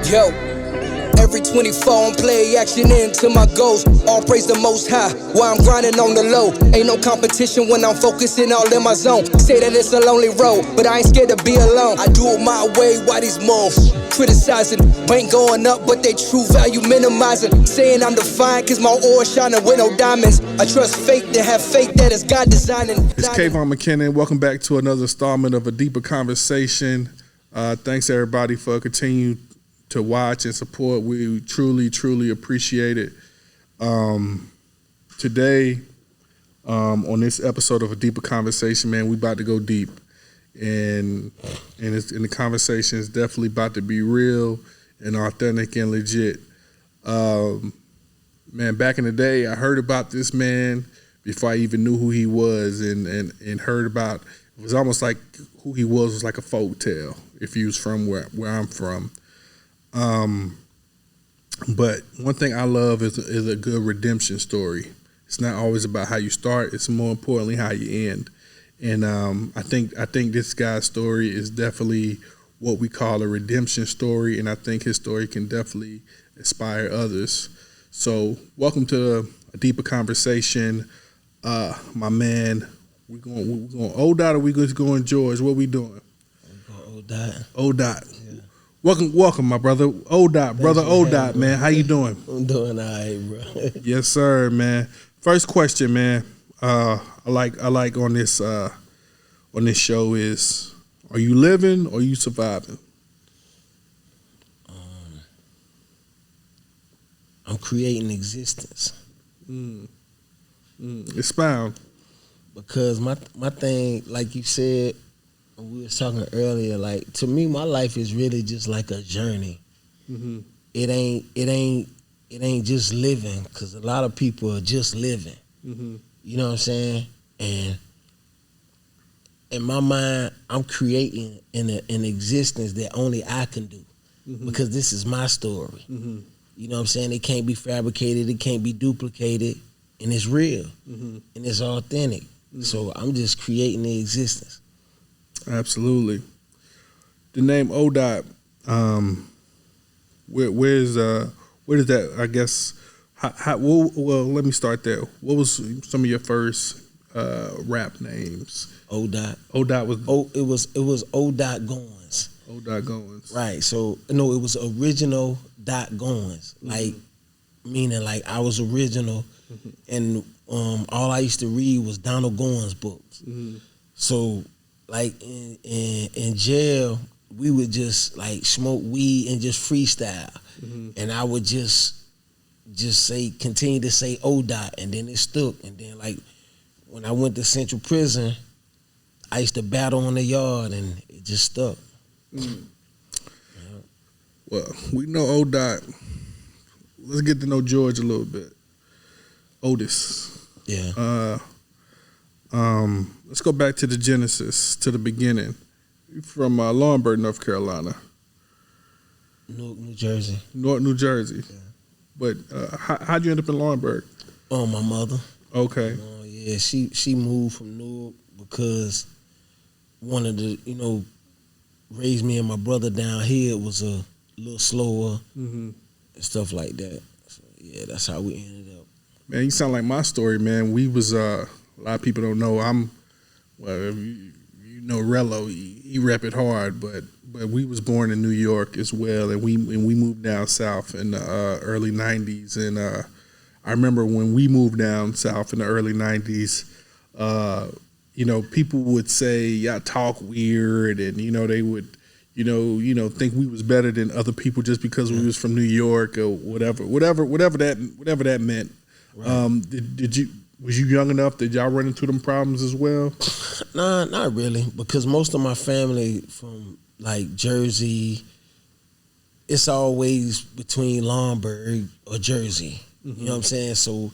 Yo, every 24 on play action into my goals. All praise the most high while I'm grinding on the low. Ain't no competition when I'm focusing all in my zone. Say that it's a lonely road, but I ain't scared to be alone. I do it my way, why these moves? Criticizing, ain't going up, but they true value minimizing. Saying I'm defiant cause my ore shining with no diamonds. I trust fate to have faith that it's God designing. It's Kayvon McKinnon. Welcome back to another installment of A Deeper Conversation. Thanks everybody for continuing to watch and support. We truly, truly appreciate it. Today, on this episode of A Deeper Conversation, man, we about to go deep. And the conversation is definitely about to be real and authentic and legit. Man, back in the day, I heard about this man before I even knew who he was, and heard about, it was almost like who he was like a folk tale if he was from where I'm from. But one thing I love is a good redemption story. It's not always about how you start, it's more importantly how you end. And I think this guy's story is definitely what we call a redemption story, and I think his story can definitely inspire others. So welcome to A Deeper Conversation. My man, we going O-Dot, or we just going George? What we doing? O-Dot. O-Dot. Yeah. Welcome, my brother. O-Dot, brother O-Dot, man. How you doing? I'm doing all right, bro. Yes, sir, man. First question, man. I like on this show is, are you living or are you surviving? I'm creating existence. Expound. Because my thing, like you said, we was talking earlier, like, to me, my life is really just like a journey. Mm-hmm. It ain't just living, because a lot of people are just living. Mm-hmm. You know what I'm saying? And in my mind, I'm creating an existence that only I can do, because this is my story. Mm-hmm. You know what I'm saying? It can't be fabricated, it can't be duplicated, and it's real, and it's authentic. So I'm just creating the existence. Absolutely. The name O-Dot, where does that, I guess, well, let me start there. What was some of your first rap names? O-Dot. O-Dot was... It was O-Dot Goins. O-Dot Goins. Right, so, no, it was original Dot Goins. Like, meaning like I was original, and all I used to read was Donald Goins books. So, like in jail, we would just like smoke weed and just freestyle, and I would just continue to say O-Dot, and then it stuck. And then like when I went to Central Prison, I used to battle in the yard, and it just stuck. Well, we know O-Dot. Let's get to know George a little bit. Otis. Yeah. Let's go back to the genesis, to the beginning. You're from Laurinburg, North Carolina. Newark, New Jersey. Newark, New Jersey. Yeah. But how'd you end up in Laurinburg? Oh, my mother. Okay. Yeah, she moved from Newark because wanted to, raise me and my brother down here. It was a little slower and stuff like that. So, yeah, that's how we ended up. Man, you sound like my story, man. We was a lot of people don't know. Rello, he rep it hard, but we was born in New York as well, and we moved down south in the early '90s. And I remember when we moved down south in the early '90s, people would say, "Y'all talk weird," and they would, think we was better than other people just because we was from New York or whatever that meant. Right. Was you young enough? Did y'all run into them problems as well? Nah, not really, because most of my family from like Jersey, it's always between Laurinburg or Jersey. You know what I'm saying? So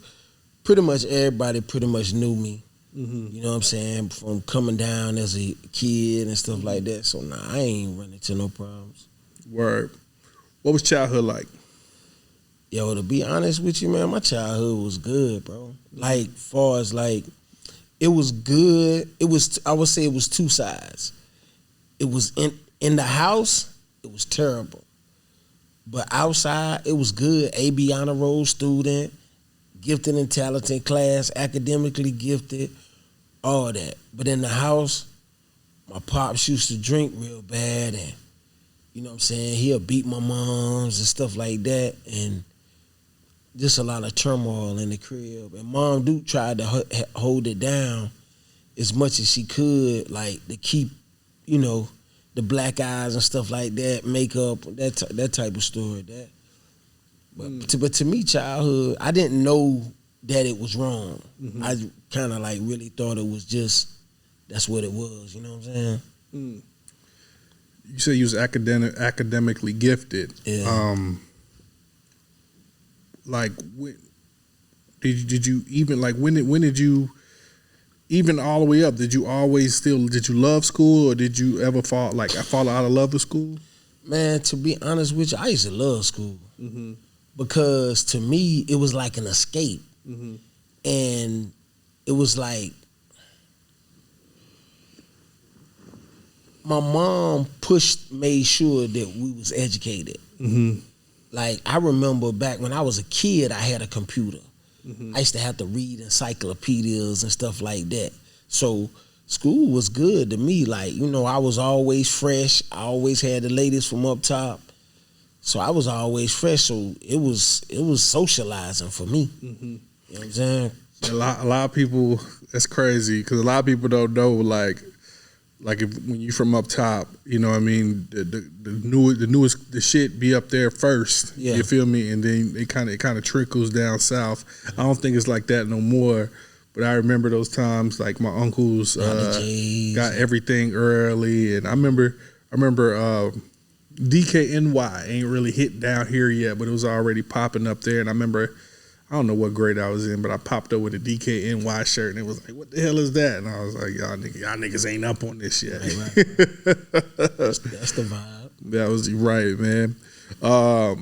pretty much everybody pretty much knew me. You know what I'm saying? From coming down as a kid and stuff like that. So nah, I ain't run into no problems. Word. What was childhood like? Yo, to be honest with you, man, my childhood was good, bro. Like, far as like, it was good. I would say it was two sides. It was in the house, it was terrible. But outside, it was good. AB honor roll student, gifted and talented class, academically gifted, all that. But in the house, my pops used to drink real bad, and you know what I'm saying, he'll beat my moms and stuff like that, and just a lot of turmoil in the crib. And Mom Duke tried to hold it down as much as she could, like to keep, you know, the black eyes and stuff like that, makeup, that type of story. But to me, childhood, I didn't know that it was wrong. Mm-hmm. I kind of like really thought it was just, that's what it was, you know what I'm saying? Mm. You said you was academically gifted. Yeah. Like, did you even, like, when did you, even all the way up, did you love school, or did you ever fall out of love with school? Man, to be honest with you, I used to love school. Mm-hmm. Because to me, it was like an escape. Mm-hmm. And it was like, my mom made sure that we was educated. Mm-hmm. Like, I remember back when I was a kid, I had a computer. Mm-hmm. I used to have to read encyclopedias and stuff like that. So school was good to me. Like, you know, I was always fresh. I always had the latest from up top. So I was always fresh. So it was socializing for me. Mm-hmm. You know what I'm saying? A lot of people, that's crazy, because a lot of people don't know, like when you from up top, you know what I mean, the newest the shit be up there first. Yeah. You feel me? And then it kind of trickles down south. I don't think it's like that no more. But I remember those times, like my uncles got everything early, and I remember DKNY ain't really hit down here yet, but it was already popping up there. And I remember, I don't know what grade I was in, but I popped up with a DKNY shirt, and it was like, what the hell is that? And I was like, y'all niggas ain't up on this yet. Right. That's the vibe. That was right, man.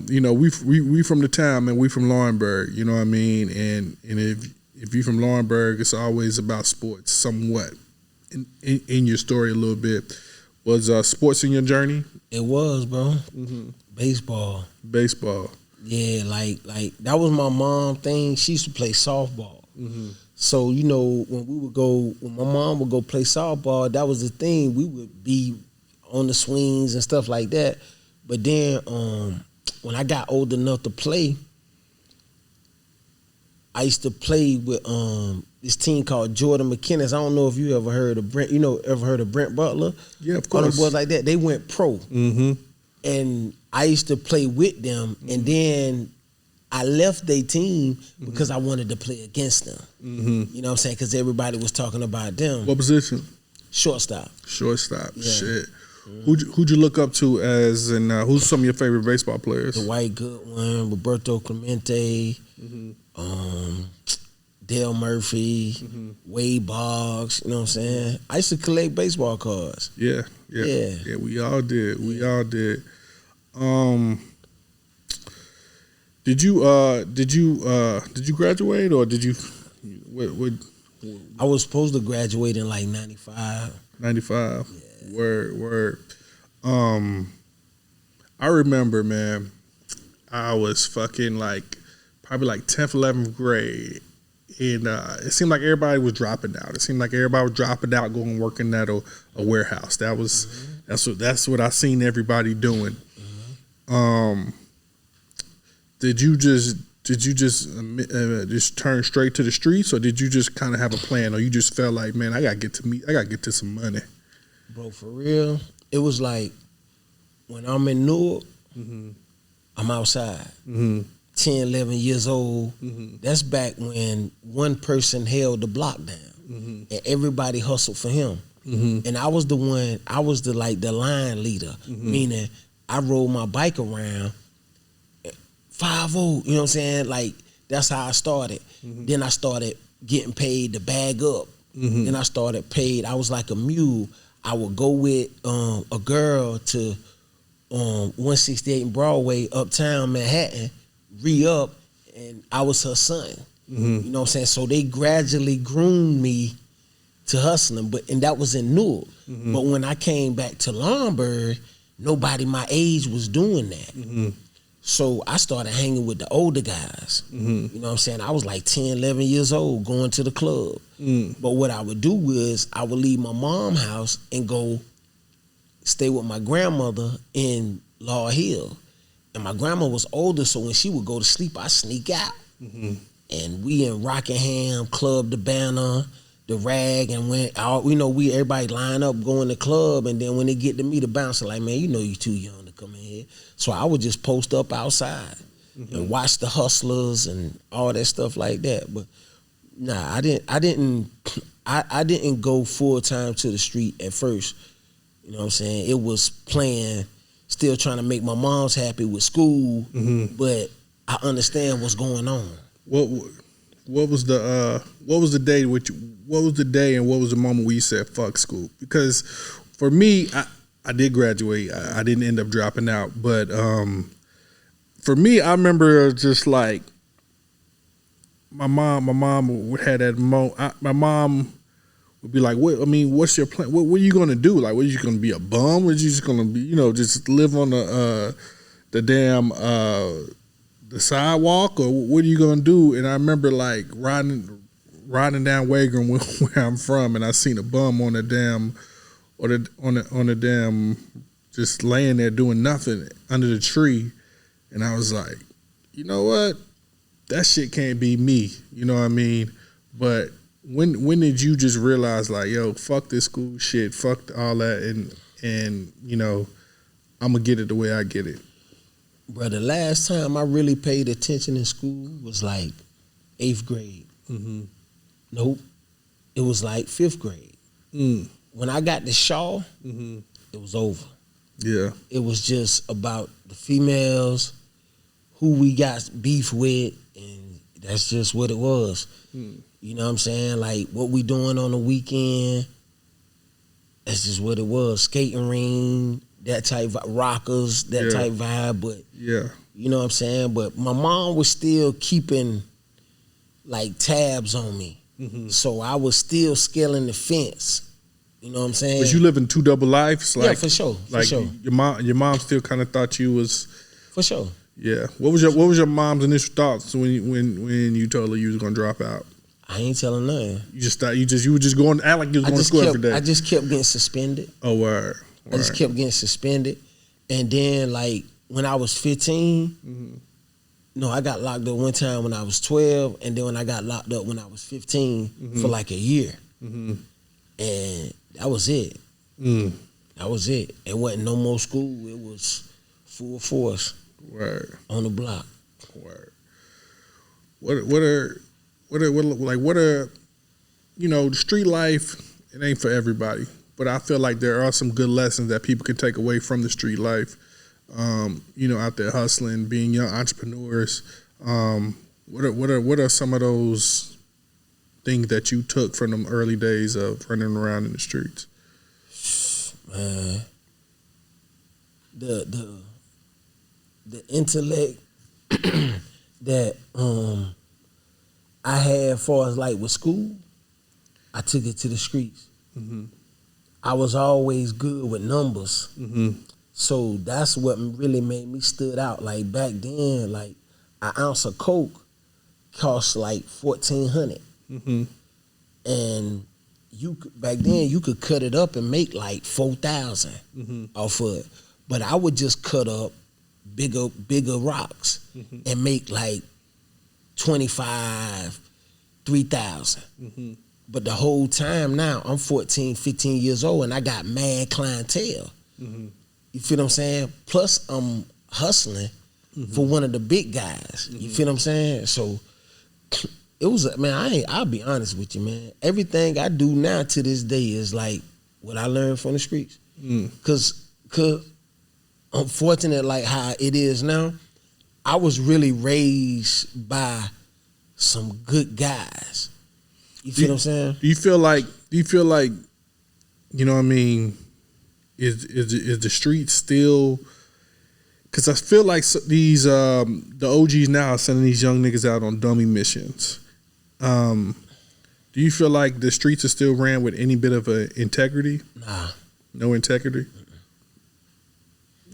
You know, we from the town, man. We from Laurinburg, you know what I mean? And if you from Laurinburg, it's always about sports, somewhat. In your story a little bit. Was sports in your journey? It was, bro. Mm-hmm. Baseball. Yeah, like that was my mom thing. She used to play softball. Mm-hmm. So, you know, when my mom would go play softball, that was the thing. We would be on the swings and stuff like that. But then when I got old enough to play, I used to play with this team called Jordan McKinnis. I don't know if you ever heard of Brent. Ever heard of Brent Butler? Yeah, of course. All them boys like that. They went pro. Mm-hmm. And I used to play with them, and then I left their team because I wanted to play against them. Mm-hmm. You know what I'm saying? Because everybody was talking about them. What position? Shortstop. Yeah. Shit. Mm-hmm. Who'd you look up to and who's some of your favorite baseball players? Dwight Goodwin, Roberto Clemente, Dale Murphy, Wade Boggs. You know what I'm saying? I used to collect baseball cards. Yeah. We all did. Did you graduate, or did you? What? I was supposed to graduate in like 95. 95. Yeah. Word. I remember, man. I was fucking probably 10th, 11th grade. And it seemed like everybody was dropping out. It seemed like everybody was dropping out, going working at a warehouse. That's what I seen everybody doing. Mm-hmm. Did you just turn straight to the streets, or did you just kind of have a plan, or you just felt like, man, I gotta get to some money? Bro, for real, it was like when I'm in Newark, I'm outside. 10, 11 years old. That's back when one person held the block down, and everybody hustled for him. And I was the line leader, meaning I rode my bike around 5-0, you know what I'm saying? Like, that's how I started. Then I started getting paid to bag up. Then I started paid. I was like a mule. I would go with a girl to 168 and Broadway, uptown Manhattan, re-up, and I was her son. You know what I'm saying? So they gradually groomed me to hustling, and that was in Newark. Mm-hmm. But when I came back to Lombard, nobody my age was doing that. Mm-hmm. So I started hanging with the older guys. You know what I'm saying? I was like 10, 11 years old going to the club. But what I would do was I would leave my mom's house and go stay with my grandmother in Law Hill. And my grandma was older, so when she would go to sleep, I sneak out. And we in Rockingham, Club the Banner, the Rag, and when everybody line up going to club, and then when they get to me, the bouncer like, man, you know you too young to come in here. So I would just post up outside and watch the hustlers and all that stuff like that. But nah, I didn't go full time to the street at first. You know what I'm saying? It was playing, still trying to make my mom's happy with school, but I understand what's going on. What was the day and what was the moment where you said fuck school? Because for me, I did graduate. I didn't end up dropping out, but for me, I remember just like my mom would have that moment. My mom would be like, what's your plan? What are you gonna do? Like, what are you gonna be, a bum? Or are you just gonna be, just live on the damn the sidewalk, or what are you gonna do? And I remember like riding down Wagram where I'm from, and I seen a bum on the damn, on the damn, just laying there doing nothing under the tree, and I was like, you know what? That shit can't be me. You know what I mean? But when did you just realize like, yo, fuck this school shit, fuck all that, and I'm gonna get it the way I get it? Bro, the last time I really paid attention in school was like 8th grade. Nope, it was like 5th grade. When I got to Shaw, it was over. Yeah, it was just about the females, who we got beef with, and that's just what it was. You know what I'm saying? Like what we doing on the weekend, that's just what it was. Skating ring, that type of rockers, that type vibe. But yeah, you know what I'm saying? But my mom was still keeping like tabs on me. So I was still scaling the fence. You know what I'm saying? But you living 2 double lives? Like, yeah, for sure. Like your mom still kind of thought you was. For sure. Yeah. What was your mom's initial thoughts when you told her you was gonna drop out? I ain't telling nothing. You just thought you were just going to act like you was going to school every day. I just kept getting suspended. Oh, word. I just kept getting suspended, and then like when I was 15, no, I got locked up one time when I was 12, and then when I got locked up when I was 15 for like a year, and that was it. That was it. It wasn't no more school. It was full force. Word. On the block. Word. What are the street life? It ain't for everybody, but I feel like there are some good lessons that people can take away from the street life. Out there hustling, being young entrepreneurs. What are some of those things that you took from them early days of running around in the streets? Man, the intellect that I had as far as like with school, I took it to the streets. I was always good with numbers. So that's what really made me stood out. Like back then, like an ounce of coke cost like $1,400, and back then you could cut it up and make like $4,000 off of it. But I would just cut up bigger rocks and make like 25, 3,000. But the whole time now, I'm 14, 15 years old, and I got mad clientele. You feel what I'm saying? Plus, I'm hustling for one of the big guys. You feel what I'm saying? So it was, I'll be honest with you, man. Everything I do now to this day is like what I learned from the streets. Cause I'm fortunate like how it is now. I was really raised by some good guys. You feel what I'm saying? Do you feel like, you know what I mean, is the street still, because I feel like these the OGs now are sending these young niggas out on dummy missions. Do you feel like the streets are still ran with any bit of integrity? Nah. No integrity?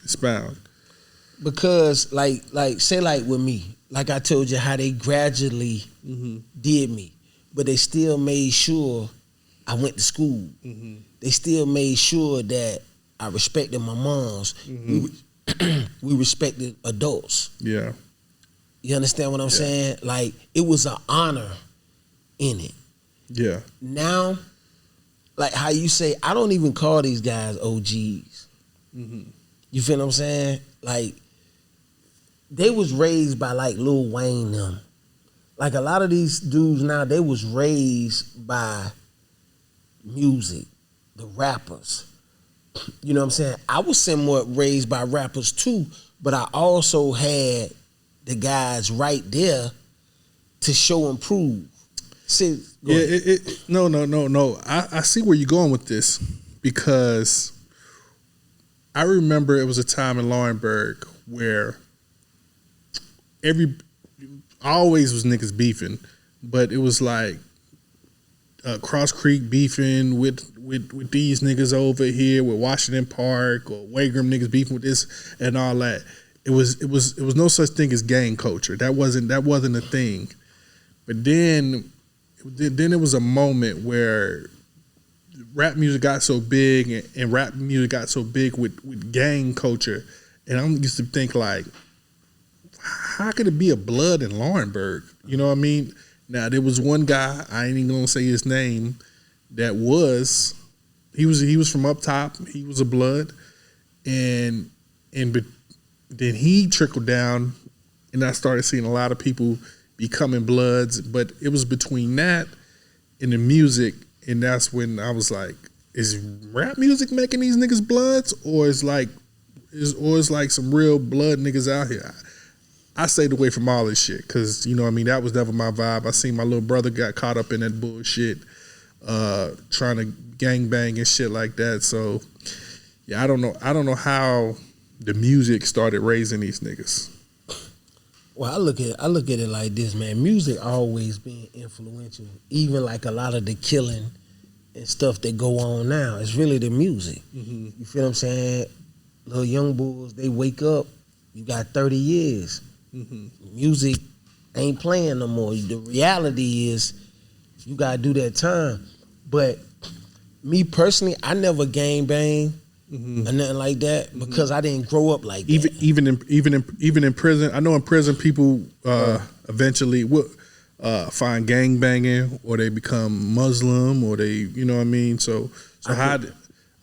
Expound. because like say like with me, like I told you how they gradually did me, but they still made sure I went to school. They still made sure that I respected my moms. We respected adults. Yeah. You understand what I'm saying? Like, it was an honor in it. Yeah. Now, like how you say, I don't even call these guys OGs. You feel what I'm saying? Like, they was raised by like Lil Wayne them. Like a lot of these dudes now, they was raised by music, the rappers. You know what I'm saying? I was somewhat raised by rappers too, but I also had the guys right there to show and prove. See, no. I see where you're going with this, because I remember it was a time in Laurinburg where always was niggas beefing, but it was like Cross Creek beefing with these niggas over here, with Washington Park, or Wagram niggas beefing with this and all that. It was no such thing as gang culture. That wasn't a thing. But then it was a moment where rap music got so big, and rap music got so big with gang culture, and I used to think like, how could it be a blood in Laurinburg? You know what I mean? Now there was one guy, I ain't even gonna say his name, that he was from up top. He was a blood, and then he trickled down, and I started seeing a lot of people becoming bloods. But it was between that and the music, and that's when I was like, is rap music making these niggas bloods, or is like some real blood niggas out here? I stayed away from all this shit, because, you know what I mean, that was never my vibe. I seen my little brother got caught up in that bullshit, trying to gang bang and shit like that. So yeah, I don't know how the music started raising these niggas. Well, I look at it like this, man. Music always been influential. Even like a lot of the killing and stuff that go on now, it's really the music. You feel what I'm saying? Little young bulls, they wake up, you got 30 years. Music ain't playing no more. The reality is you gotta do that time. But me personally, I never gang bang or nothing like that, because I didn't grow up like that. Even in prison, I know in prison people eventually will find gang banging, or they become Muslim, or they, you know what I mean. So I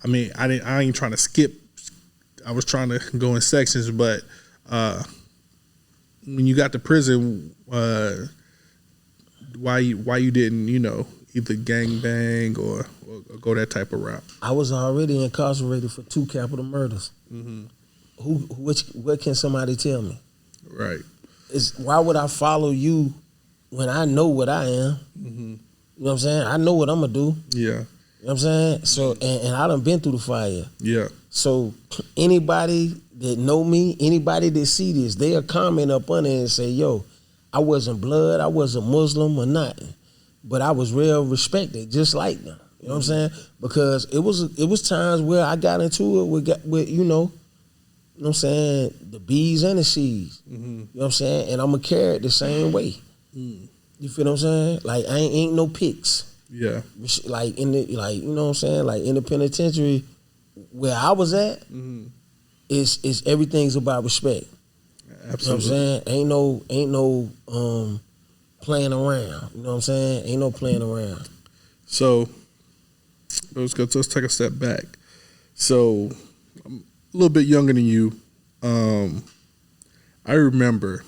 ain't trying to skip. I was trying to go in sections, but when you got to prison, why you didn't, you know, either gang bang or go that type of route? I was already incarcerated for 2 capital murders. What can somebody tell me? Right. Why would I follow you when I know what I am? You know what I'm saying? I know what I'm gonna do. Yeah. You know what I'm saying? So and I done been through the fire. Yeah. So anybody that know me, anybody that see this, they'll comment up on it and say, yo, I wasn't blood, I wasn't Muslim or nothing, but I was real respected, just like them. You know what I'm saying? Because it was times where I got into it with you know what I'm saying, the B's and the C's. You know what I'm saying? And I'm gonna carry it the same way. You feel what I'm saying? Like, I ain't no picks. Yeah. Like you know what I'm saying? Like in the penitentiary where I was at, is everything's about respect. Absolutely. You know what I'm saying? Ain't no playing around. You know what I'm saying? Ain't no playing around. So let's take a step back. So I'm a little bit younger than you. I remember,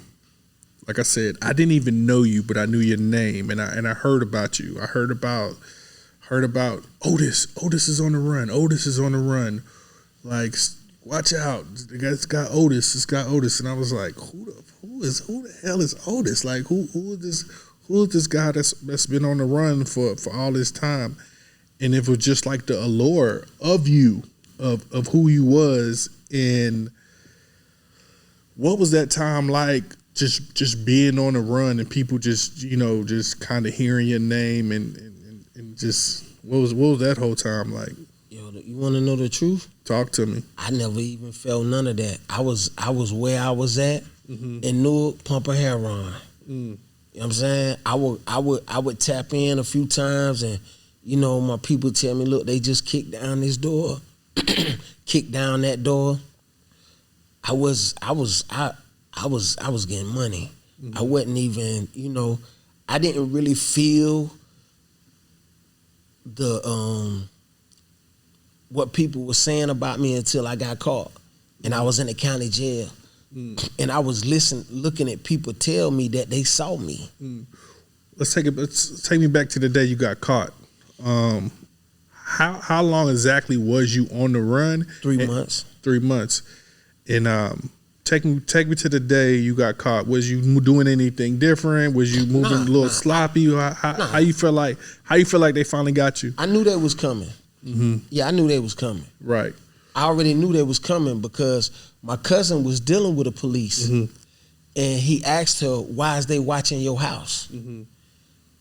like I said, I didn't even know you, but I knew your name, and I heard about you. I heard about Otis. Otis is on the run. Otis is on the run. Like, watch out. It's got Otis. It's got Otis. And I was like, who the hell is Otis? Like, who is this guy that's been on the run for all this time? And it was just like the allure of you, of who you was, and what was that time like? Just being on the run and people just, you know, just kind of hearing your name and just what was that whole time like? Yo, You want to know the truth? Talk to me. I never even felt none of that. I was where I was at in Newark, pumping heroin. You know what I'm saying? I would tap in a few times, and you know, my people tell me, look, they just kicked down this door, kicked down that door. I was getting money. I wasn't even, you know, I didn't really feel the what people were saying about me until I got caught, and I was in the county jail, and I was looking at people tell me that they saw me. Let's take me back to the day you got caught. How long exactly was you on the run? 3 months. 3 months, and take me to the day you got caught. Was you doing anything different? Was you moving a little sloppy? How you feel like they finally got you? I knew they was coming. Yeah, I knew they was coming. Right. I already knew they was coming because my cousin was dealing with the police, and he asked her, "Why is they watching your house?"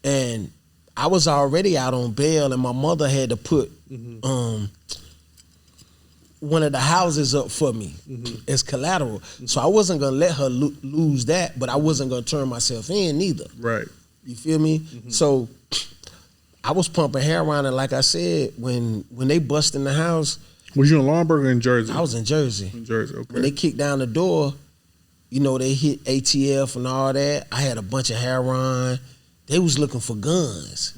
And I was already out on bail, and my mother had to put one of the houses up for me as collateral. So I wasn't gonna let her lose that, but I wasn't gonna turn myself in neither. Right. You feel me? So I was pumping heroin, and like I said, when they bust in the house. Was you in Lombard or in Jersey? I was in Jersey. In Jersey, okay. When they kicked down the door, you know, they hit ATF and all that. I had a bunch of heroin. They was looking for guns.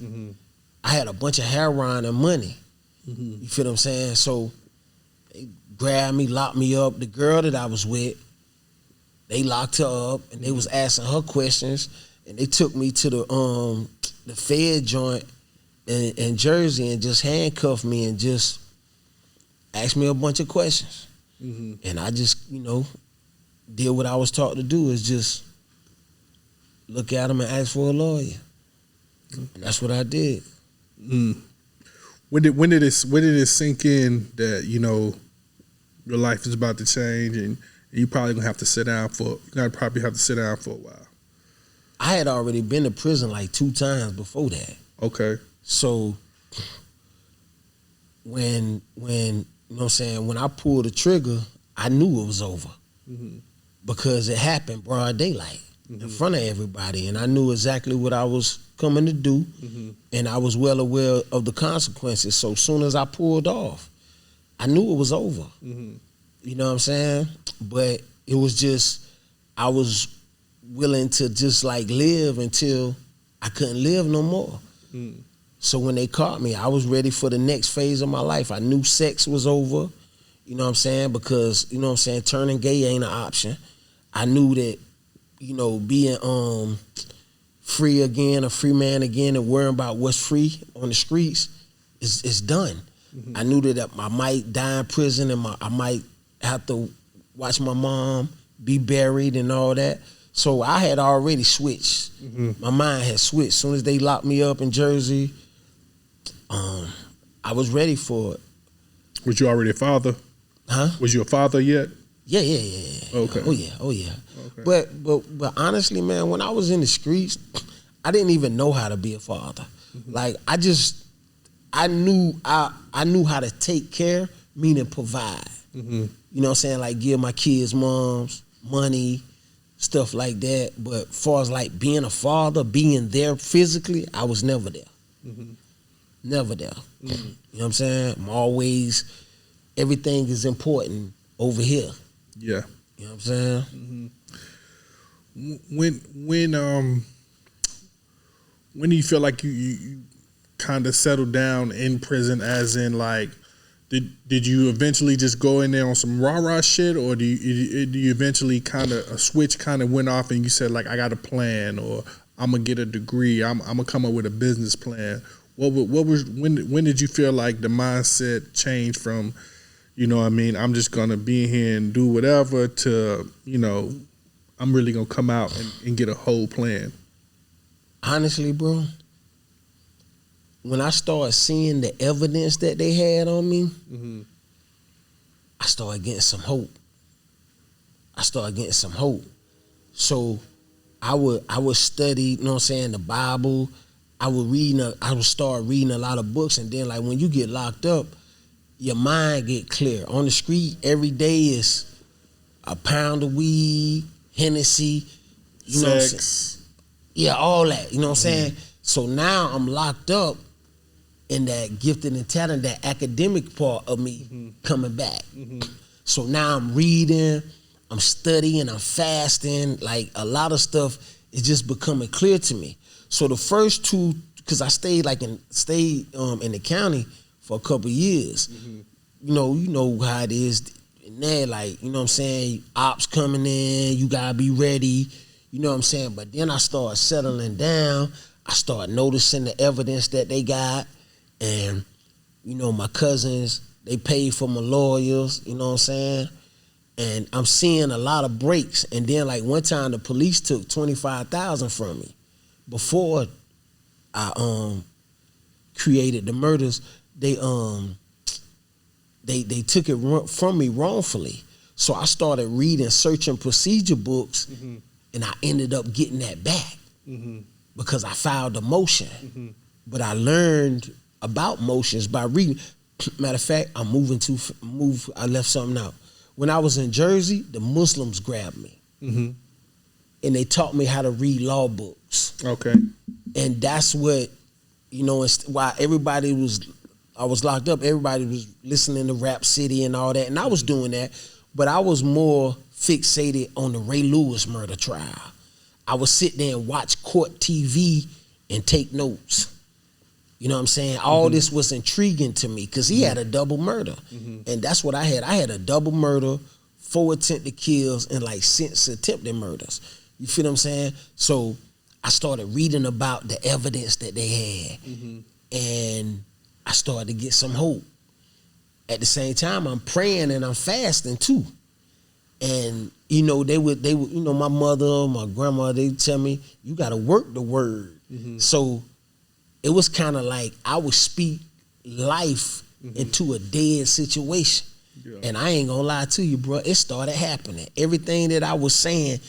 I had a bunch of heroin and money. You feel what I'm saying? So they grabbed me, locked me up. The girl that I was with, they locked her up, and they was asking her questions, and they took me to the Fed joint in Jersey and just handcuffed me and just asked me a bunch of questions. And I just, you know, did what I was taught to do, is just look at them and ask for a lawyer. And that's what I did. When did it sink in that, you know, your life is about to change and you probably gonna have to sit down for a while? I had already been to prison like 2 times before that. Okay. So when you know what I'm saying, when I pulled the trigger, I knew it was over. Because it happened broad daylight in front of everybody, and I knew exactly what I was coming to do, and I was well aware of the consequences. So as soon as I pulled off, I knew it was over. You know what I'm saying? But it was just, I was willing to just like live until I couldn't live no more. So when they caught me, I was ready for the next phase of my life. I knew sex was over, you know what I'm saying? Because, you know what I'm saying, turning gay ain't an option. I knew that, you know, being free again, a free man again, and worrying about what's free on the streets is done. I knew that I might die in prison, and I might have to watch my mom be buried and all that. So I had already switched. My mind had switched. As soon as they locked me up in Jersey, I was ready for it. Was you already a father? Huh? Was you a father yet? Yeah. Okay. Oh yeah. Okay. But honestly, man, when I was in the streets, I didn't even know how to be a father. Like I knew how to take care, meaning provide. You know what I'm saying? Like give my kids' moms money, stuff like that. But as far as like being a father, being there physically, I was never there. Never there. You know what I'm saying? I'm always, everything is important over here. Yeah. You know what I'm saying? When do you feel like you kind of settled down in prison, as in like, did you eventually just go in there on some rah-rah shit, or do you eventually kind of, a switch kind of went off and you said like, I got a plan, or I'm gonna get a degree, I'm gonna come up with a business plan? When did you feel like the mindset changed from, you know what I mean, I'm just gonna be in here and do whatever, to, you know, I'm really gonna come out and get a whole plan? Honestly, bro, when I started seeing the evidence that they had on me, I started getting some hope. So I would study, you know what I'm saying, the Bible. I would start reading a lot of books, and then like when you get locked up, your mind get clear. On the street, every day is a pound of weed, Hennessy, you know what I'm saying? Yeah, all that, you know what I'm saying? So now I'm locked up in that gifted and talent, that academic part of me coming back. So now I'm reading, I'm studying, I'm fasting, like a lot of stuff is just becoming clear to me. So the first two, because I stayed in the county for a couple of years. You know how it is in there, like, you know what I'm saying, ops coming in, you gotta be ready, you know what I'm saying? But then I started settling down, I started noticing the evidence that they got, and, you know, my cousins, they paid for my lawyers, you know what I'm saying? And I'm seeing a lot of breaks. And then, like, one time the police took $25,000 from me. Before I created the murders, they took it from me wrongfully. So I started reading searching procedure books, and I ended up getting that back because I filed a motion. But I learned about motions by reading. Matter of fact, I left something out. When I was in Jersey, the Muslims grabbed me. And they taught me how to read law books. Okay. And that's what, you know, why I was locked up, everybody was listening to Rap City and all that, and I was doing that, but I was more fixated on the Ray Lewis murder trial. I would sit there and watch court TV and take notes. You know what I'm saying? All this was intriguing to me because he had a double murder. And that's what I had. I had a double murder, 4 attempted kills, and like 6 attempted murders. You feel what I'm saying? So I started reading about the evidence that they had. And I started to get some hope. At the same time, I'm praying and I'm fasting too. And, you know, they would, you know, my mother, my grandma, they tell me, you got to work the word. So it was kind of like I would speak life into a dead situation. And I ain't gonna lie to you, bro, it started happening. Everything that I was saying,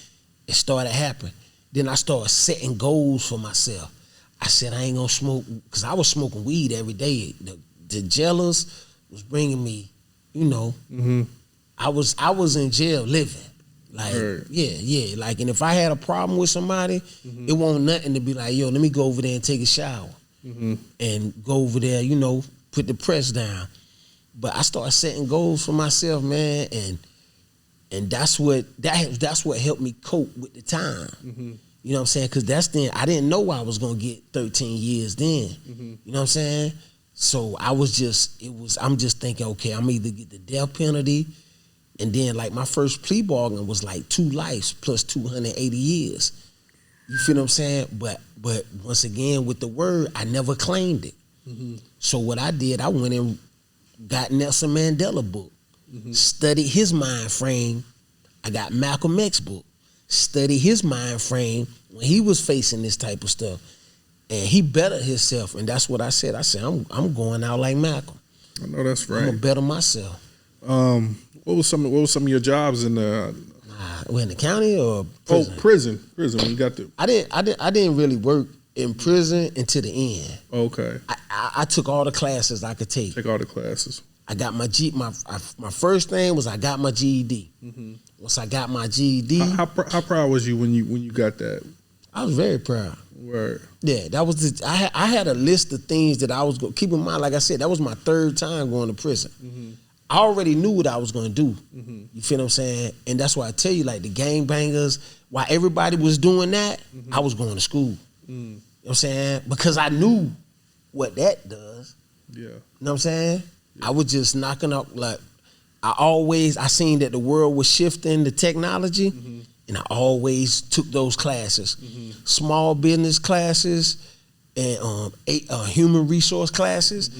it started happening. Then I started setting goals for myself. I said I ain't gonna smoke, because I was smoking weed every day. The jailers was bringing me, you know, I was in jail living. Like, yeah. Like, and if I had a problem with somebody, it wasn't nothing to be like, yo, let me go over there and take a shower. And go over there, you know, put the press down. But I started setting goals for myself, man, and that's what helped me cope with the time. You know what I'm saying? Because that's then, I didn't know I was gonna get 13 years then. You know what I'm saying? So I'm just thinking, okay, I'm either get the death penalty, and then like my first plea bargain was like 2 lives plus 280 years. You feel what I'm saying? But once again, with the word, I never claimed it. So what I did, I went and got Nelson Mandela book, studied his mind frame. I got Malcolm X book, studied his mind frame when he was facing this type of stuff, and he bettered himself. And that's what I said. I said, I'm going out like Malcolm. I know that's right. I'm gonna better myself. What was some of your jobs in the? In the county or prison? Oh, prison. When you got the. I didn't really work in prison until the end. Okay. I took all the classes I could take. Take all the classes. I got my first thing was I got my GED. Once I got my GED, how proud was you when you got that? I was very proud. Word. Yeah, that was I had a list of things that I was going. Keep in mind, like I said, that was my 3rd time going to prison. I already knew what I was going to do. You feel what I'm saying? And that's why I tell you, like the gangbangers, while everybody was doing that, I was going to school. You know what I'm saying? Because I knew what that does. Yeah. You know what I'm saying? Yeah. I was just knocking up, like, I seen that the world was shifting to technology, and I always took those classes. Small business classes and human resource classes,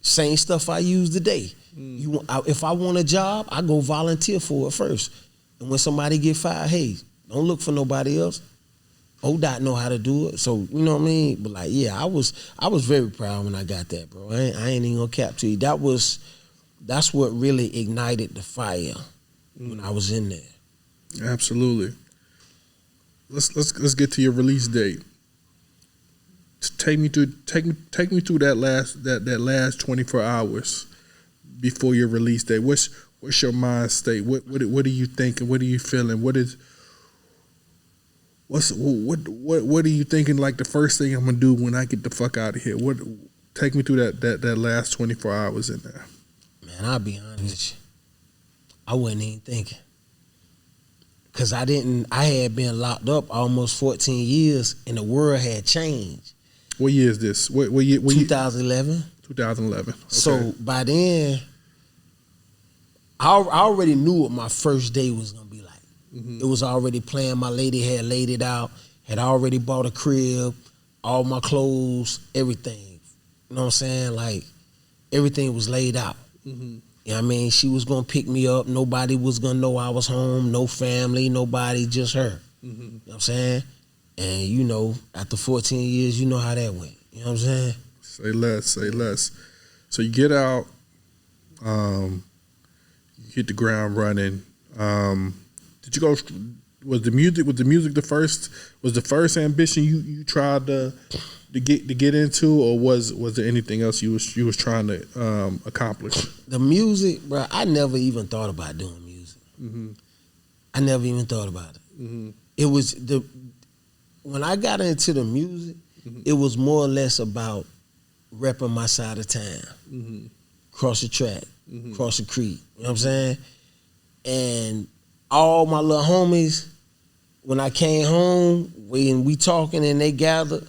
same stuff I use today. If I want a job, I go volunteer for it first. And when somebody get fired, hey, don't look for nobody else. ODOT know how to do it. So, you know what I mean? But like, yeah, I was very proud when I got that, bro. I ain't even gonna cap to you. That's what really ignited the fire when I was in there. Absolutely. Let's get to your release date. Take me through that last 24 hours. before your release date? What's your mind state? What are you thinking? What are you feeling? What are you thinking? Like the first thing I'm gonna do when I get the fuck out of here. Take me through that last 24 hours in there. Man, I'll be honest with you. I wasn't even thinking. Cause I had been locked up almost 14 years and the world had changed. What year is this? What year? 2011. 2011. Okay. So by then, I already knew what my first day was gonna be like. Mm-hmm. It was already planned. My lady had laid it out, had already bought a crib, all my clothes, everything. You know what I'm saying? Like, everything was laid out. Mm-hmm. You know what I mean? She was going to pick me up. Nobody was going to know I was home. No family, nobody, just her. Mm-hmm. You know what I'm saying? And, you know, after 14 years, you know how that went. You know what I'm saying? Say less. So you get out, you hit the ground running. Did you go? Was the music the first ambition you tried to get into, or was there anything else you was trying to accomplish? The music, bro. I never even thought about doing music. Mm-hmm. I never even thought about it. Mm-hmm. It was when I got into the music, mm-hmm. it was more or less about repping my side of town, mm-hmm. cross the track, mm-hmm. cross the creek. You know what I'm saying? And all my little homies, when I came home, when we talking and they gathered,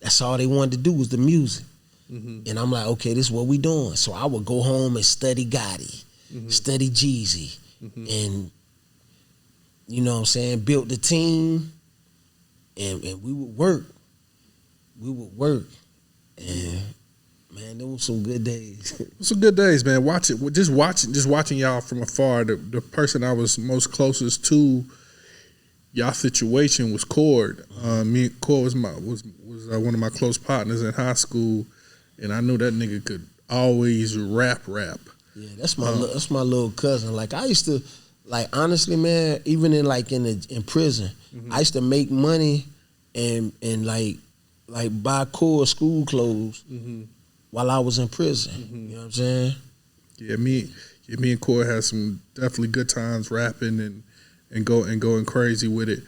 that's all they wanted to do was the music. Mm-hmm. And I'm like, okay, this is what we doing. So I would go home and study Gotti, mm-hmm. study Jeezy, mm-hmm. and, you know what I'm saying, built the team, and we would work. And, man, them were some good days. Some good days, man. Just watching y'all from afar. The person I was most closest to y'all situation was Cord. Cord was one of my close partners in high school, and I knew that nigga could always rap. Yeah, that's my little cousin. Like, I used to, like, honestly, man, even in prison, mm-hmm. I used to make money and like buy Cord school clothes. Mm-hmm. While I was in prison, mm-hmm. you know what I'm saying? Yeah, me and Cord had some definitely good times rapping and going crazy with it.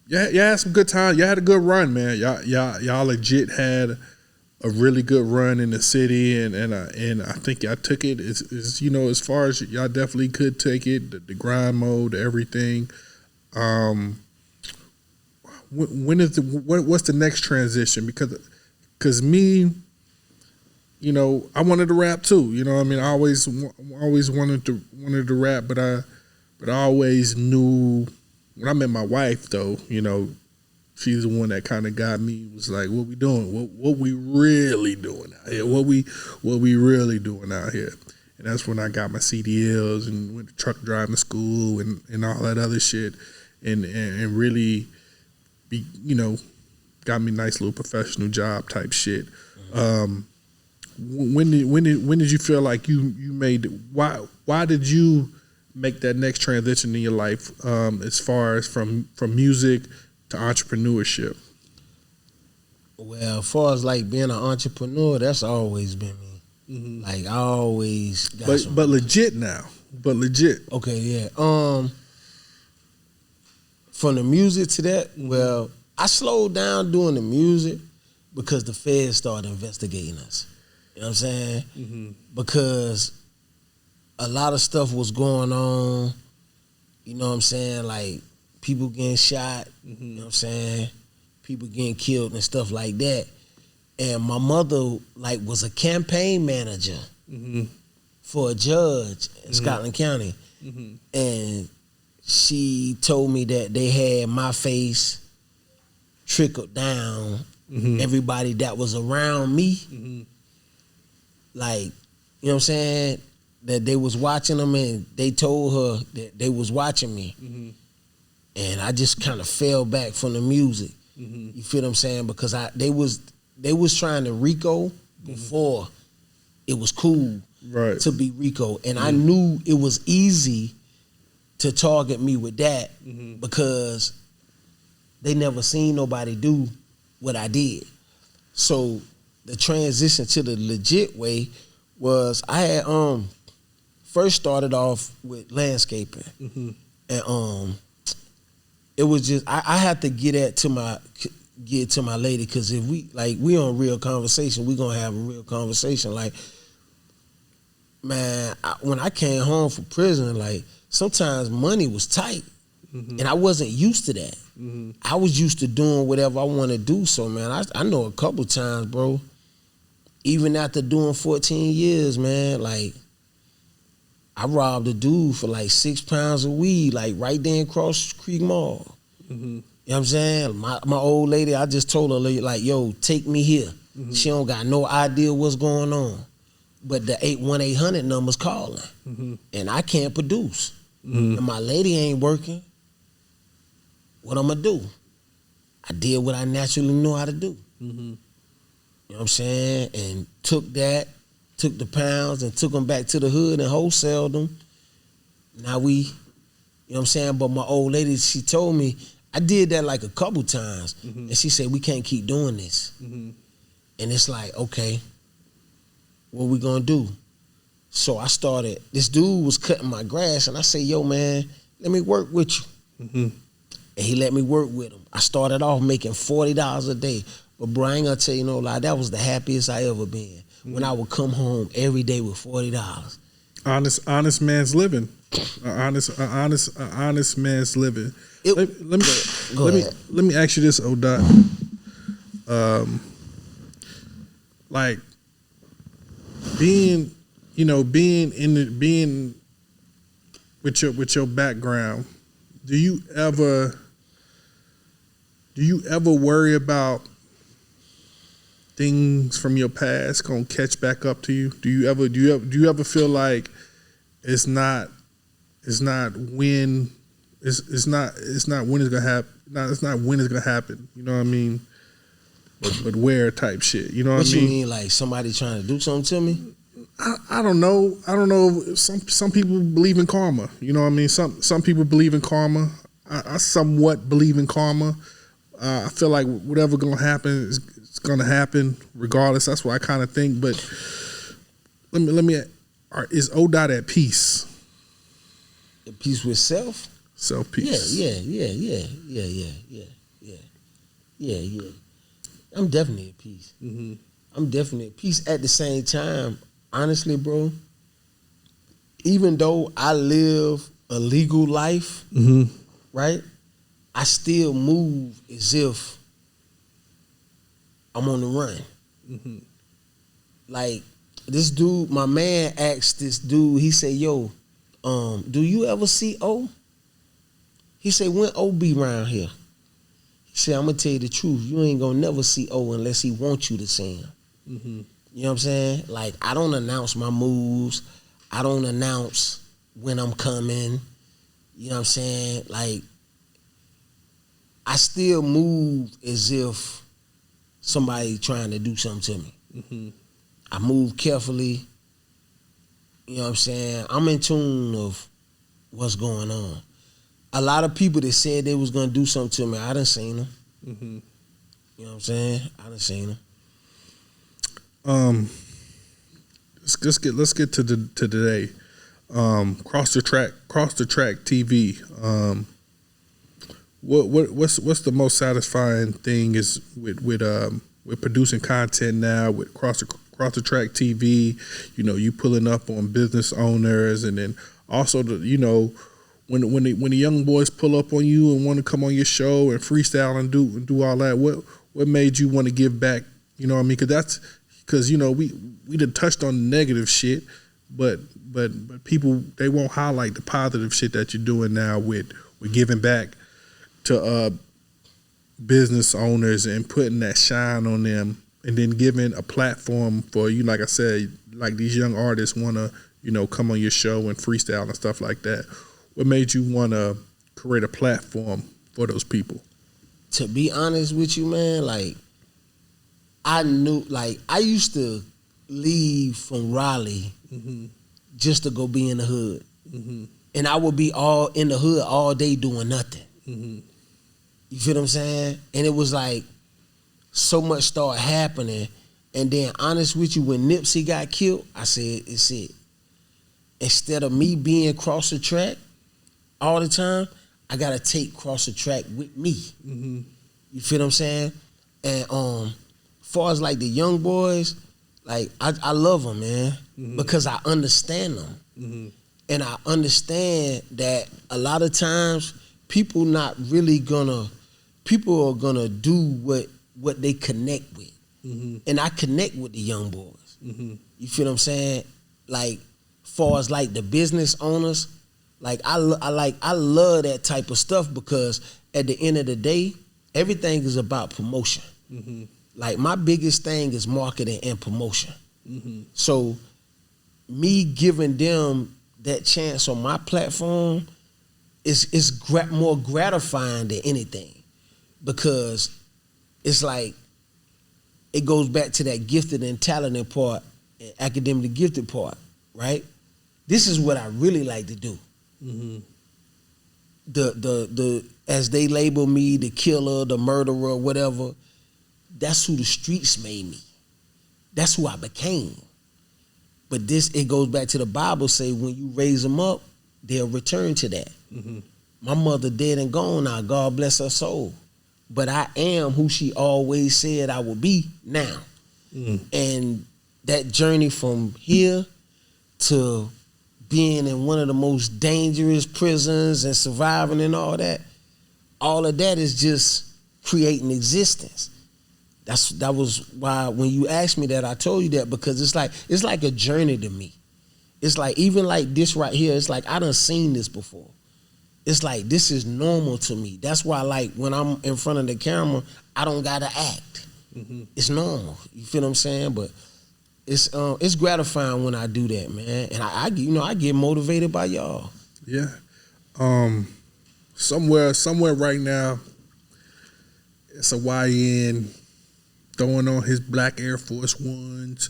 Yeah, had some good times. Y'all had a good run, man. Y'all legit had a really good run in the city, and I think y'all took it as you know, as far as y'all definitely could take it. The grind mode, everything. What's the next transition? Because me, you know, I wanted to rap too. You know what I mean? I always wanted to rap, but I always knew when I met my wife, though, you know, she's the one that kind of got me, was like, what we doing? What we really doing out here? What we really doing out here? And that's when I got my CDLs and went to truck driving school and all that other shit, and really you know, got me a nice little professional job type shit. When did you feel like you made it? Why did you make that next transition in your life, as far as from music to entrepreneurship? Well, as far as like being an entrepreneur, that's always been me. Mm-hmm. Like, I always got but legit now. But legit. Okay, yeah. From the music to that, well, I slowed down doing the music because the feds started investigating us. You know what I'm saying? Mm-hmm. Because a lot of stuff was going on, you know what I'm saying, like people getting shot, mm-hmm. you know what I'm saying, people getting killed and stuff like that. And my mother, like, was a campaign manager mm-hmm. for a judge in mm-hmm. Scotland County. Mm-hmm. And she told me that they had my face trickled down mm-hmm. everybody that was around me. Mm-hmm. Like, you know what I'm saying? That they was watching them, and they told her that they was watching me. Mm-hmm. And I just kind of fell back from the music. Mm-hmm. You feel what I'm saying? Because they was trying to RICO before mm-hmm. it was cool right. to be RICO. And mm-hmm. I knew it was easy to target me with that mm-hmm. because they never seen nobody do what I did. So the transition to the legit way was I had first started off with landscaping, and it was just I had to get to my lady, because if we on real conversation, we gonna have a real conversation. Like, man, when I came home from prison, like sometimes money was tight, and I wasn't used to that. I was used to doing whatever I want to do. So, man, I know a couple times, bro, even after doing 14 years, man, like I robbed a dude for like 6 pounds of weed, like right there across the Creek Mall. You know what I'm saying? My old lady, I just told her, like, yo, take me here. She don't got no idea what's going on. But the 1-800 number's calling. And I can't produce. And my lady ain't working. What I'm going to do? I did what I naturally know how to do. You know what I'm saying? And took the pounds and took them back to the hood and wholesaled them. Now you know what I'm saying? But my old lady, she told me, I did that like a couple times. And she said, we can't keep doing this. And it's like, okay, what we gonna do? So I started, this dude was cutting my grass, and I said, yo, man, let me work with you. And he let me work with him. I started off making $40 a day. But bro, I ain't gonna tell you no lie, that was the happiest I ever been. When I would come home every day with $40. Honest man's living. Honest man's living. Let me ask you this, O'Dot. Like being with your background, do you ever worry about things from your past gonna catch back up to you? Do you ever feel like it's not when it's not when it's gonna happen? It's not when it's gonna happen. You know what I mean? But where type shit. You know what I mean? What you mean, like somebody trying to do something to me? I don't know. Some people believe in karma. You know what I mean? Some people believe in karma. I somewhat believe in karma. I feel like whatever gonna happen is gonna happen regardless. That's what I kind of think. But let me. Is ODOT at peace? At peace with self? Self peace. Yeah. I'm definitely at peace. I'm definitely at peace. At the same time, honestly, bro, even though I live a legal life, right, I still move as if I'm on the run. Like, this dude, my man asked this dude, he said, yo, do you ever see O? He said, when O be around here? He said, I'm going to tell you the truth. You ain't going to never see O unless he wants you to see him. You know what I'm saying? Like, I don't announce my moves. I don't announce when I'm coming. You know what I'm saying? Like, I still move as if somebody trying to do something to me. I move carefully. You know what I'm saying? I'm in tune of what's going on. A lot of people that said they was gonna do something to me, I done seen them. You know what I'm saying? I done seen them. Let's get to today. Cross the track TV. What's the most satisfying thing is with producing content now with cross the track TV? You know, you pulling up on business owners, and then also when the young boys pull up on you and want to come on your show and freestyle and do all that. What made you want to give back? You know what I mean? Because we done touched on the negative shit, but people, they won't highlight the positive shit that you're doing now with giving back to business owners and putting that shine on them, and then giving a platform for you. Like I said, like these young artists want to come on your show and freestyle and stuff like that. What made you want to create a platform for those people? To be honest with you, man, like, I knew, like, I used to leave from Raleigh just to go be in the hood. And I would be all in the hood all day doing nothing. You feel what I'm saying? And it was like so much started happening And then, honest with you, when Nipsey got killed, I said, it's it. Instead of me being cross the track all the time, I gotta take cross the track with me. Mm-hmm. You feel what I'm saying? And far as like the young boys, like I love them, man, because I understand them. Mm-hmm. And I understand that a lot of times people are gonna do what they connect with. Mm-hmm. And I connect with the young boys. Mm-hmm. You feel what I'm saying? Like, far as like the business owners, like I love that type of stuff because at the end of the day, everything is about promotion. Mm-hmm. Like my biggest thing is marketing and promotion. Mm-hmm. So me giving them that chance on my platform is more gratifying than anything, because it's like it goes back to that gifted and talented part and academically gifted part, right? This is what I really like to do. Mm-hmm. The as they label me, the killer, the murderer, whatever, that's who the streets made me. That's who I became. But it goes back to the Bible, say when you raise them up, they'll return to that. Mm-hmm. My mother dead and gone now, God bless her soul. But I am who she always said I would be now. Mm. And that journey from here to being in one of the most dangerous prisons and surviving and all of that is just creating existence. That was why when you asked me that, I told you that, because it's like a journey to me. It's like, even like this right here, it's like I done seen this before. It's like this is normal to me. That's why, like, when I'm in front of the camera, I don't gotta act. Mm-hmm. It's normal. You feel what I'm saying? But it's gratifying when I do that, man. And I get motivated by y'all. Yeah. Somewhere right now, it's a YN throwing on his black Air Force Ones,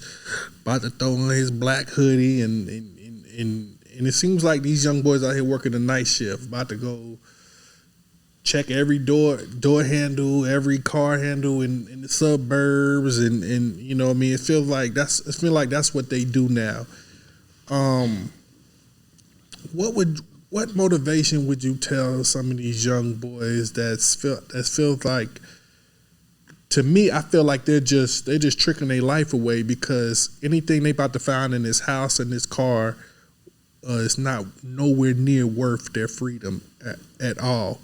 about to throw on his black hoodie, and it seems like these young boys out here working the night shift, about to go check every door handle, every car handle in the suburbs, and you know what I mean. It feels like that's what they do now. What motivation would you tell some of these young boys that feels like? To me, I feel like they're just tricking their life away, because anything they about to find in this house and this car is not nowhere near worth their freedom at all.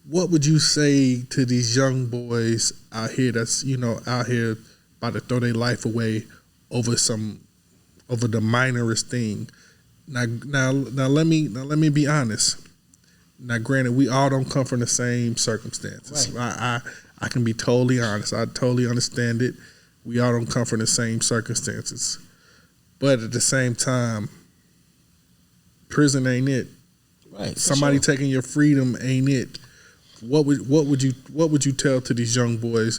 What would you say to these young boys out here that's out here about to throw their life away over the minorest thing? Now let me be honest. Now, granted, we all don't come from the same circumstances. Right. I can be totally honest. I totally understand it. We all don't come from the same circumstances. But at the same time, prison ain't it. Right. Somebody taking your freedom ain't it. What would you tell to these young boys,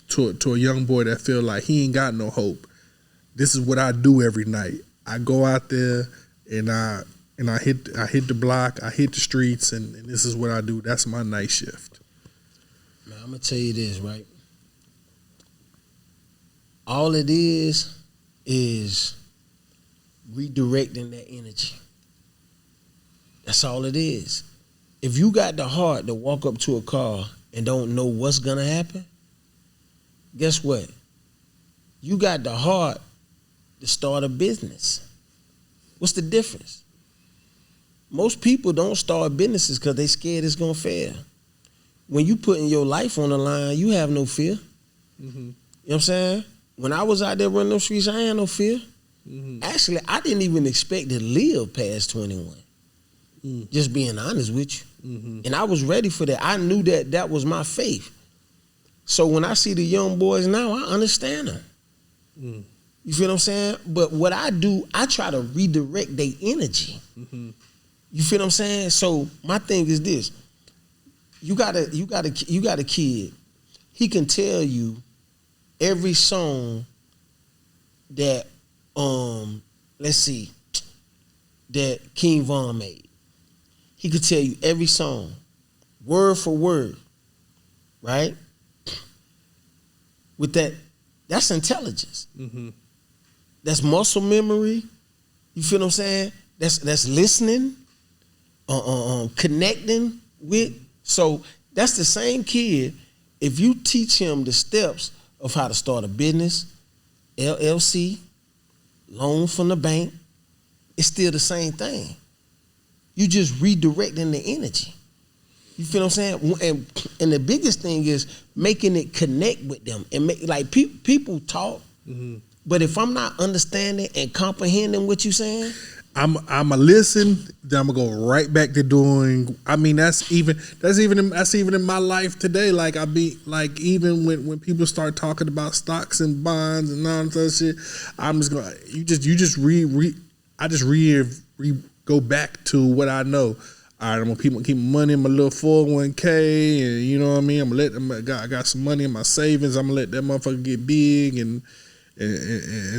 to a young boy that feel like he ain't got no hope? This is what I do every night. I go out there and I hit the block, I hit the streets, and this is what I do. That's my night shift. Now, I'm gonna tell you this, right? All it is redirecting that energy. That's all it is. If you got the heart to walk up to a car and don't know what's gonna happen, guess what? You got the heart to start a business. What's the difference? Most people don't start businesses because they scared it's gonna fail. When you putting your life on the line, you have no fear. Mm-hmm. You know what I'm saying? When I was out there running those streets, I had no fear. Mm-hmm. Actually, I didn't even expect to live past 21. Just being honest with you. Mm-hmm. And I was ready for that. I knew that was my faith. So when I see the young boys now, I understand them. Mm. You feel what I'm saying? But what I do, I try to redirect their energy. Mm-hmm. You feel what I'm saying? So my thing is this. You got a kid. He can tell you every song that that King Von made. He could tell you every song, word for word, right? With that That's intelligence. That's muscle memory. You feel what I'm saying? That's listening, connecting with. So that's the same kid. If you teach him the steps of how to start a business, LLC, loan from the bank, it's still the same thing. You just redirecting the energy. You feel what I'm saying? And the biggest thing is making it connect with them and make like people talk, but if I'm not understanding and comprehending what you're saying, I'm a listen. Then I'm gonna go right back to doing. I mean, that's even in my life today. Like I be like even when people start talking about stocks and bonds and all that shit, I'm just gonna I just go back to what I know. All right, I'm gonna keep money in my little 401k, and you know what I mean. I'm gonna let them. I got some money in my savings. I'm gonna let that motherfucker get big and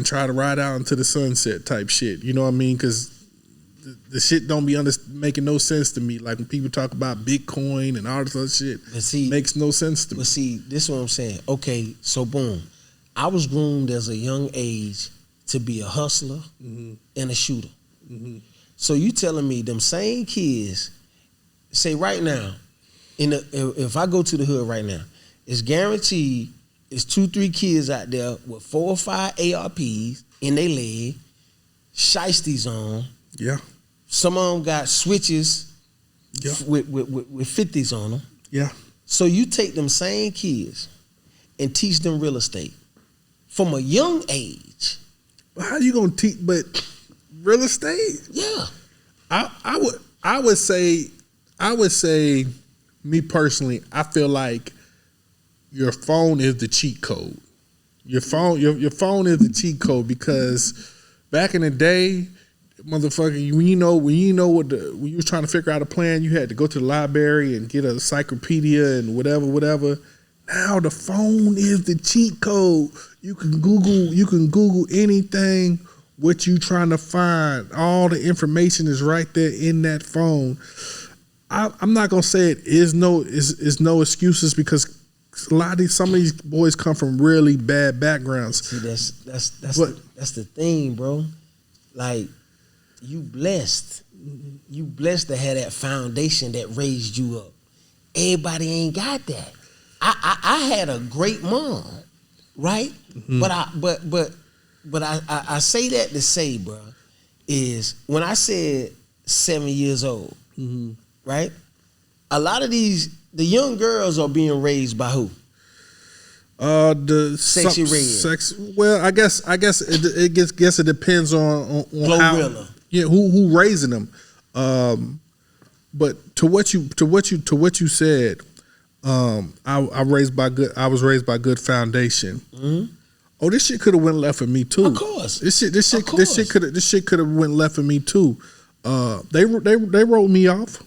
try to ride out into the sunset type shit. You know what I mean? Because the shit don't be making no sense to me. Like when people talk about Bitcoin and all this other shit, makes no sense to me. But see, this is what I'm saying. Okay, so boom, I was groomed as a young age to be a hustler and a shooter. So you telling me them same kids, say right now, if I go to the hood right now, it's guaranteed it's 2-3 kids out there with 4 or 5 ARPs in their leg, shiesties on. Yeah. Some of them got switches with 50s on them. Yeah. So you take them same kids and teach them real estate from a young age. But how you gonna teach? But real estate? Yeah. I would say, me personally, I feel like your phone is the cheat code. Your phone is the cheat code because back in the day, motherfucker, when you was trying to figure out a plan, you had to go to the library and get a encyclopedia and whatever. Now the phone is the cheat code. You can Google anything. What you trying to find, all the information is right there in that phone. I'm not gonna say it is no excuses because some of these boys come from really bad backgrounds. See, that's the thing, bro. Like you blessed to have that foundation that raised you up. Everybody ain't got that. I had a great mom, right? But I say that to say, bro, is when I said 7 years old, right? A lot of the young girls are being raised by who? The Sexy Red. Sex. Well, I guess it depends on Glorilla. Who raising them. But to what you said, I was raised by good foundation. Oh, this shit could have went left for me too. Of course. This shit could have went left for me too. They wrote me off.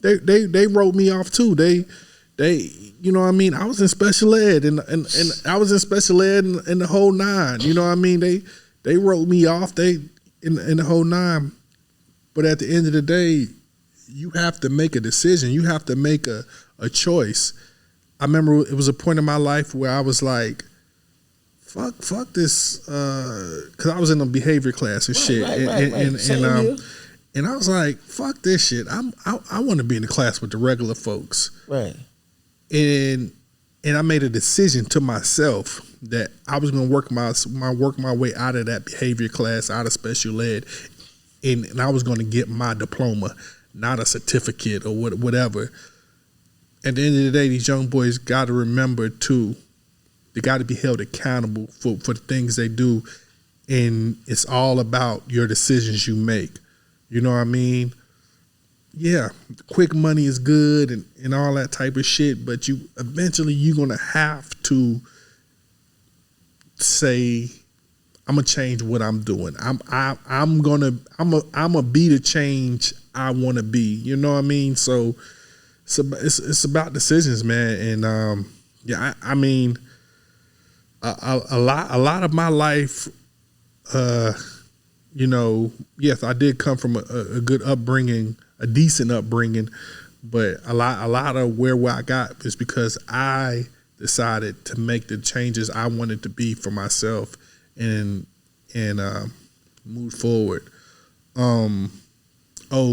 They wrote me off too. They you know what I mean? I was in special ed and I was in special ed in the whole 9. You know what I mean? They wrote me off. In the whole 9. But at the end of the day, you have to make a decision. You have to make a choice. I remember it was a point in my life where I was like, fuck this, because I was in a behavior class and shit, and I was like, fuck this shit. I want to be in the class with the regular folks, right? And I made a decision to myself that I was gonna work my way out of that behavior class, out of special ed, and I was gonna get my diploma, not a certificate or whatever. At the end of the day, these young boys got to remember too. They got to be held accountable for the things they do, and it's all about your decisions you make. You know what I mean? Yeah, quick money is good and all that type of shit, but eventually you're gonna have to say, I'm gonna change what I'm doing. I'm gonna be the change I want to be. You know what I mean? So it's about decisions, man. And I mean. A lot of my life, yes, I did come from a good upbringing, a decent upbringing, but a lot of where I got is because I decided to make the changes I wanted to be for myself and move forward. Oh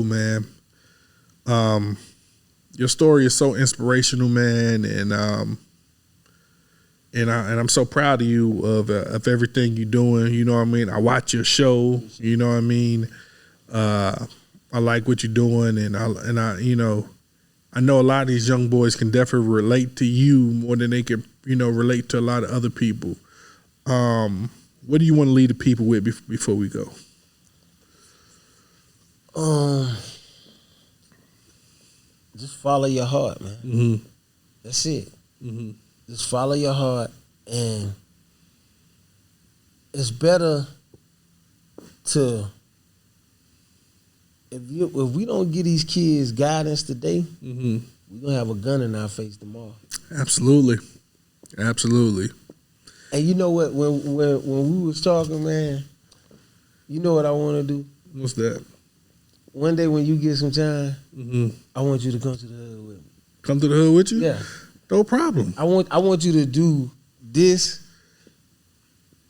man, your story is so inspirational, man, and I'm so proud of you of everything you're doing. You know what I mean? I watch your show. You know what I mean? I like what you're doing, and I you know, I know a lot of these young boys can definitely relate to you more than they can, you know, relate to a lot of other people. What do you want to leave the people with before we go? Just follow your heart, man. Mm-hmm. That's it. Mm-hmm. Just follow your heart, and it's better to if we don't give these kids guidance today, Mm-hmm. we're gonna have a gun in our face tomorrow. Absolutely. And you know what? When we was talking, man, you know what I want to do? What's that? One day when you get some time, Mm-hmm. I want you to come to the hood with me. Come to the hood with you? Yeah. No problem. I want you to do this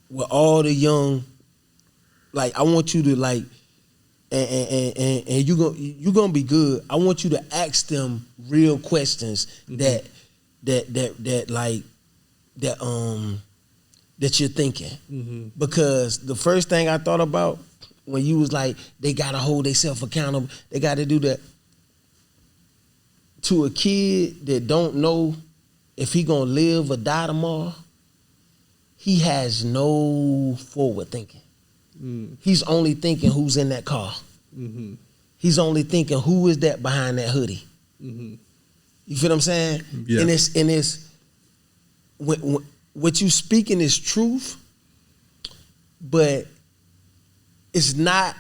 with all the young. Like I want you to like, and you gonna be good. I want you to ask them real questions that you're thinking. Mm-hmm. Because the first thing I thought about when you was like, they gotta hold themselves accountable. They got to do that. To a kid that don't know if he gonna live or die tomorrow, he has no forward thinking. Mm. He's only thinking who's in that car. Mm-hmm. He's only thinking who is that behind that hoodie. Mm-hmm. You feel what I'm saying? Yeah. And it's what you speaking is truth, but it's not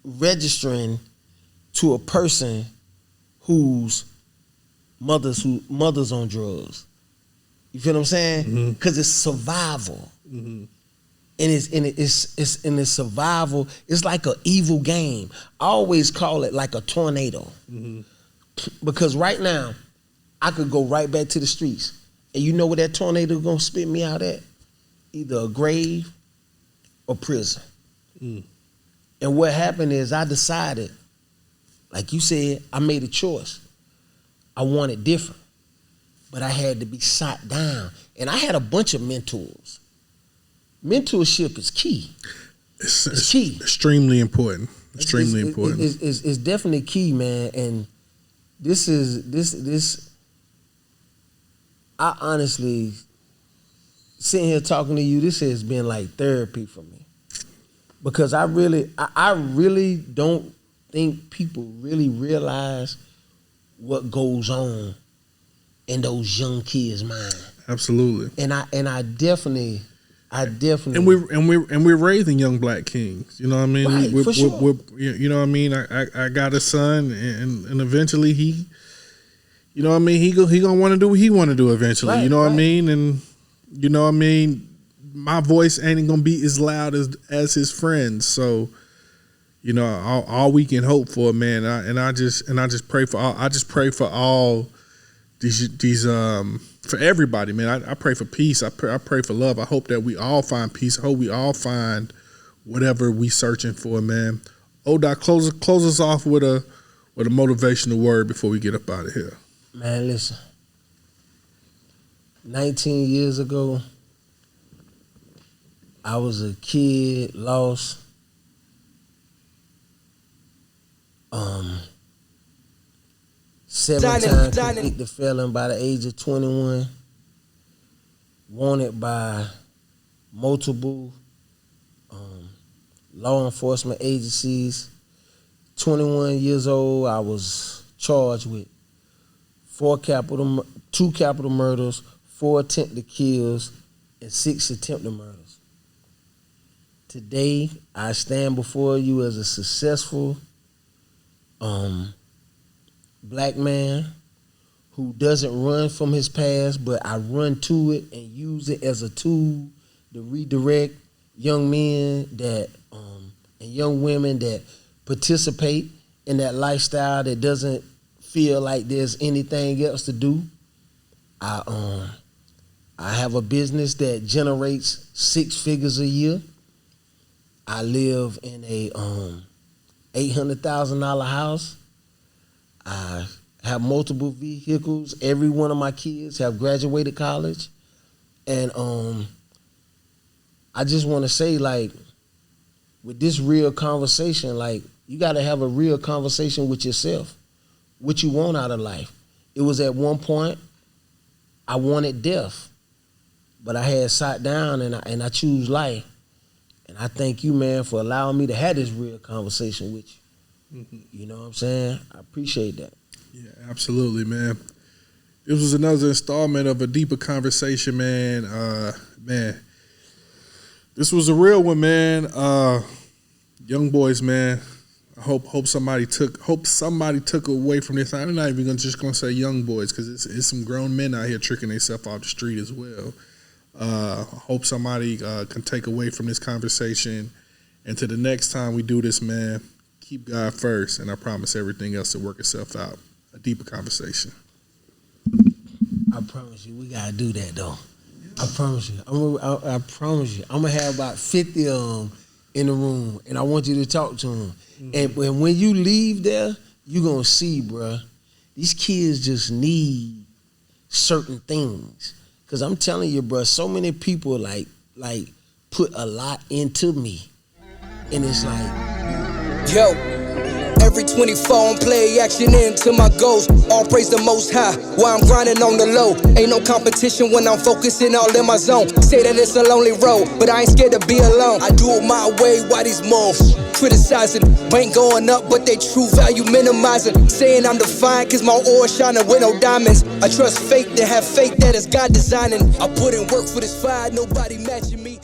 registering to a person whose mother's on drugs. You feel what I'm saying? Because it's survival. Mm-hmm. And it's in its survival. It's like an evil game. I always call it like a tornado. Mm-hmm. Because right now, I could go right back to the streets. And you know where that tornado gonna spit me out at? Either a grave or prison. Mm. And what happened is I decided, like you said, I made a choice. I wanted different. But I had to be shot down. And I had a bunch of mentors. Mentorship is key. It's key. Extremely important. Extremely important. It's definitely key, man. And this. I honestly, sitting here talking to you, this has been like therapy for me. Because I really don't think people really realize what goes on in those young kids' mind. Absolutely. And I definitely. And we're raising young black kings. You know what I mean? Right, for sure. You know what I mean? I got a son, and eventually he, you know what I mean? He gonna want to do what he want to do eventually. Right, you know what I right. mean? And you know what I mean? My voice ain't gonna be as loud as his friends. So, you know, all we can hope for, man. I just pray for all. I just pray for all these for everybody, man. I pray for peace. I pray for love. I hope that we all find peace. I hope we all find whatever we searching for, man. Doc, close us off with a motivational word before we get up out of here. Man, listen. 19 years ago, I was a kid, lost. 7 times convicted felon by the age of 21. Wanted by multiple law enforcement agencies. 21 years old, I was charged with 2 capital murders, 4 attempted kills, and 6 attempted murders. Today, I stand before you as a successful black man who doesn't run from his past, but I run to it and use it as a tool to redirect young men that and young women that participate in that lifestyle that doesn't feel like there's anything else to do. I have a business that generates 6 figures a year. I live in a $800,000 house. I have multiple vehicles. Every one of my kids have graduated college. And I just want to say, like, with this real conversation, like, you got to have a real conversation with yourself, what you want out of life. It was at one point, I wanted death, but I had sat down and I choose life. And I thank you, man, for allowing me to have this real conversation with you. You know what I'm saying? I appreciate that. Yeah, absolutely, man. This was another installment of a deeper conversation, man. This was a real one, man. Young boys, man. I hope somebody took away from this. I'm not even just gonna say young boys, because it's some grown men out here tricking themselves off the street as well. I hope somebody can take away from this conversation. And to the next time we do this, man, keep God first, and I promise everything else will work itself out. A deeper conversation. I promise you, we gotta do that though. I promise you. I promise you. I'm gonna have about 50 of them in the room, and I want you to talk to them. And when you leave there, you gonna see, bruh, these kids just need certain things. Cause I'm telling you, bruh, so many people like put a lot into me, and it's like, Yo, every 24 on play action into my goals. All praise the most high while I'm grinding on the low. Ain't no competition when I'm focusing all in my zone. Say that it's a lonely road, but I ain't scared to be alone. I do it my way, why these moves? Criticizing, ain't going up, but they true value minimizing. Saying I'm defiant cause my ore shining with no diamonds. I trust fate to have faith that it's God designing. I put in work for this fire, nobody matching me.